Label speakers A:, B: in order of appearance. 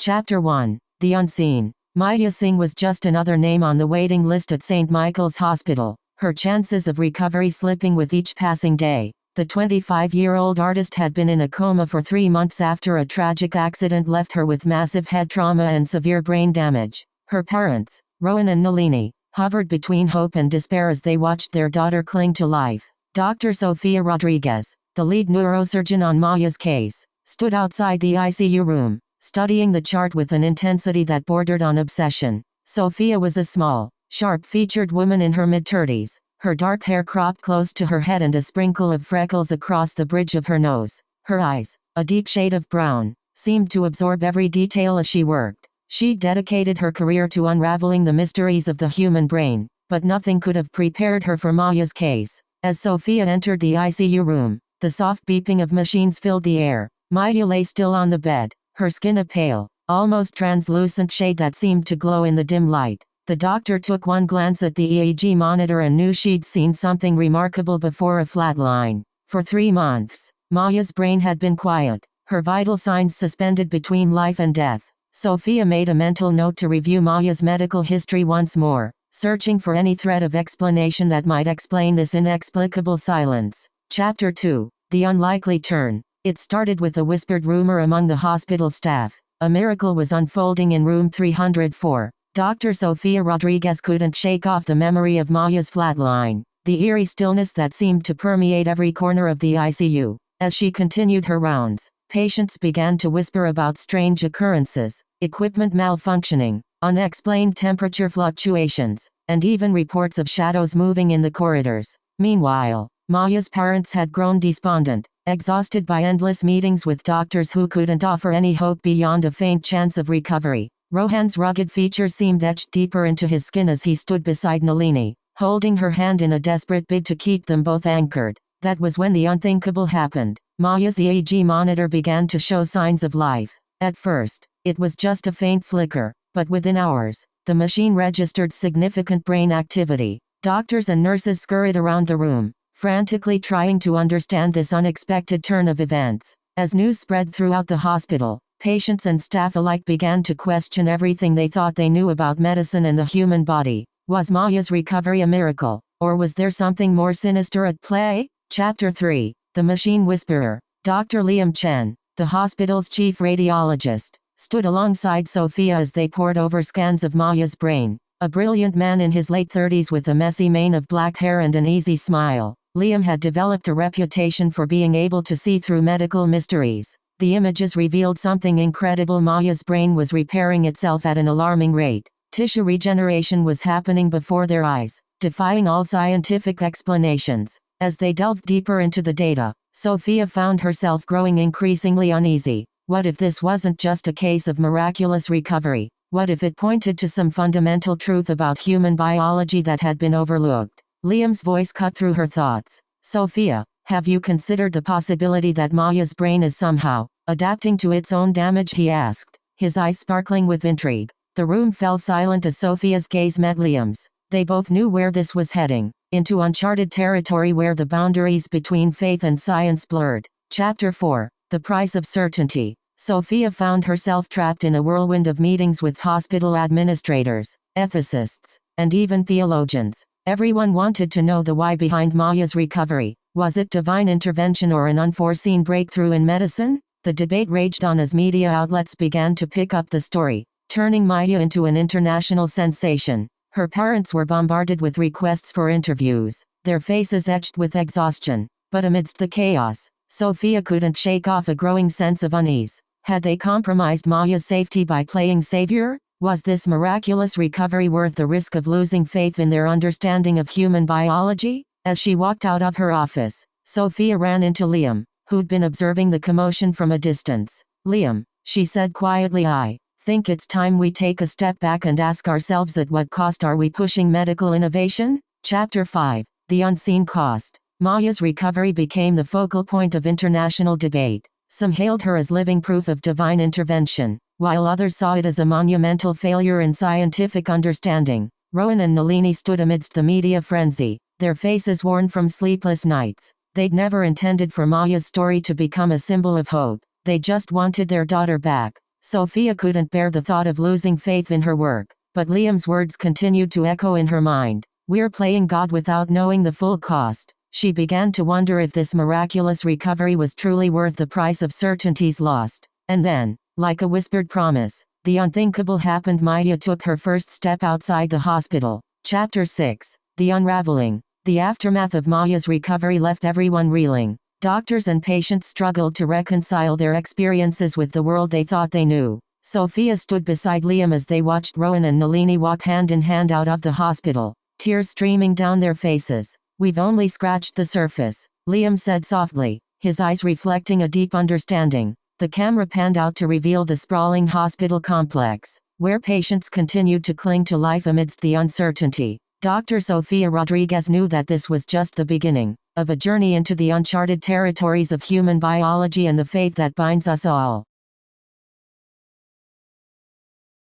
A: Chapter 1. The Unseen. Maya Singh was just another name on the waiting list at St. Michael's Hospital, her chances of recovery slipping with each passing day. The 25-year-old artist had been in a coma for 3 months after a tragic accident left her with massive head trauma and severe brain damage. Her parents, Rohan and Nalini, hovered between hope and despair as they watched their daughter cling to life. Dr. Sofia Rodriguez, the lead neurosurgeon on Maya's case, stood outside the ICU room, studying the chart with an intensity that bordered on obsession. Sofia was a small, sharp-featured woman in her mid-30s, her dark hair cropped close to her head and a sprinkle of freckles across the bridge of her nose. Her eyes, a deep shade of brown, seemed to absorb every detail as she worked. She dedicated her career to unraveling the mysteries of the human brain, but nothing could have prepared her for Maya's case. As Sofia entered the ICU room, the soft beeping of machines filled the air. Maya lay still on the bed, her skin a pale, almost translucent shade that seemed to glow in the dim light. The doctor took one glance at the EEG monitor and knew she'd seen something remarkable before a flat line. For 3 months, Maya's brain had been quiet, her vital signs suspended between life and death. Sofia made a mental note to review Maya's medical history once more, searching for any thread of explanation that might explain this inexplicable silence. Chapter 2. The Unlikely Turn. It started with a whispered rumor among the hospital staff. A miracle was unfolding in room 304. Dr. Sofia Rodriguez couldn't shake off the memory of Maya's flatline, the eerie stillness that seemed to permeate every corner of the ICU. As she continued her rounds, patients began to whisper about strange occurrences, equipment malfunctioning, unexplained temperature fluctuations, and even reports of shadows moving in the corridors. Meanwhile, Maya's parents had grown despondent, exhausted by endless meetings with doctors who couldn't offer any hope beyond a faint chance of recovery. Rohan's rugged features seemed etched deeper into his skin as he stood beside Nalini, holding her hand in a desperate bid to keep them both anchored. That was when the unthinkable happened. Maya's EEG monitor began to show signs of life. At first, it was just a faint flicker, but within hours, the machine registered significant brain activity. Doctors and nurses scurried around the room, frantically trying to understand this unexpected turn of events. As news spread throughout the hospital, patients and staff alike began to question everything they thought they knew about medicine and the human body. Was Maya's recovery a miracle, or was there something more sinister at play? Chapter 3. The Machine Whisperer. Dr. Liam Chen, the hospital's chief radiologist, stood alongside Sofia as they pored over scans of Maya's brain. A brilliant man in his late 30s with a messy mane of black hair and an easy smile, Liam had developed a reputation for being able to see through medical mysteries. The images revealed something incredible. Maya's brain was repairing itself at an alarming rate. Tissue regeneration was happening before their eyes, defying all scientific explanations. As they delved deeper into the data, Sofia found herself growing increasingly uneasy. What if this wasn't just a case of miraculous recovery? What if it pointed to some fundamental truth about human biology that had been overlooked? Liam's voice cut through her thoughts. Sofia, have you considered the possibility that Maya's brain is somehow adapting to its own damage? He asked, his eyes sparkling with intrigue. The room fell silent as Sofia's gaze met Liam's. They both knew where this was heading, into uncharted territory where the boundaries between faith and science blurred. Chapter 4. The Price of Certainty. Sofia found herself trapped in a whirlwind of meetings with hospital administrators, ethicists, and even theologians. Everyone wanted to know the why behind Maya's recovery. Was it divine intervention or an unforeseen breakthrough in medicine? The debate raged on as media outlets began to pick up the story, turning Maya into an international sensation. Her parents were bombarded with requests for interviews, their faces etched with exhaustion. But amidst the chaos, Sofia couldn't shake off a growing sense of unease. Had they compromised Maya's safety by playing savior? Was this miraculous recovery worth the risk of losing faith in their understanding of human biology? As she walked out of her office, Sofia ran into Liam, who'd been observing the commotion from a distance. Liam, she said quietly, I think it's time we take a step back and ask ourselves, at what cost are we pushing medical innovation? Chapter 5. The Unseen Cost. Maya's recovery became the focal point of international debate. Some hailed her as living proof of divine intervention, while others saw it as a monumental failure in scientific understanding. Rohan and Nalini stood amidst the media frenzy, their faces worn from sleepless nights. They'd never intended for Maya's story to become a symbol of hope. They just wanted their daughter back. Sofia couldn't bear the thought of losing faith in her work, but Liam's words continued to echo in her mind. We're playing God without knowing the full cost. She began to wonder if this miraculous recovery was truly worth the price of certainties lost. And then, like a whispered promise, the unthinkable happened. Maya took her first step outside the hospital. Chapter 6. The Unraveling. The aftermath of Maya's recovery left everyone reeling. Doctors and patients struggled to reconcile their experiences with the world they thought they knew. Sofia stood beside Liam as they watched Rowan and Nalini walk hand in hand out of the hospital, tears streaming down their faces. We've only scratched the surface, Liam said softly, his eyes reflecting a deep understanding. The camera panned out to reveal the sprawling hospital complex, where patients continued to cling to life amidst the uncertainty. Dr. Sofia Rodriguez knew that this was just the beginning of a journey into the uncharted territories of human biology and the faith that binds us all.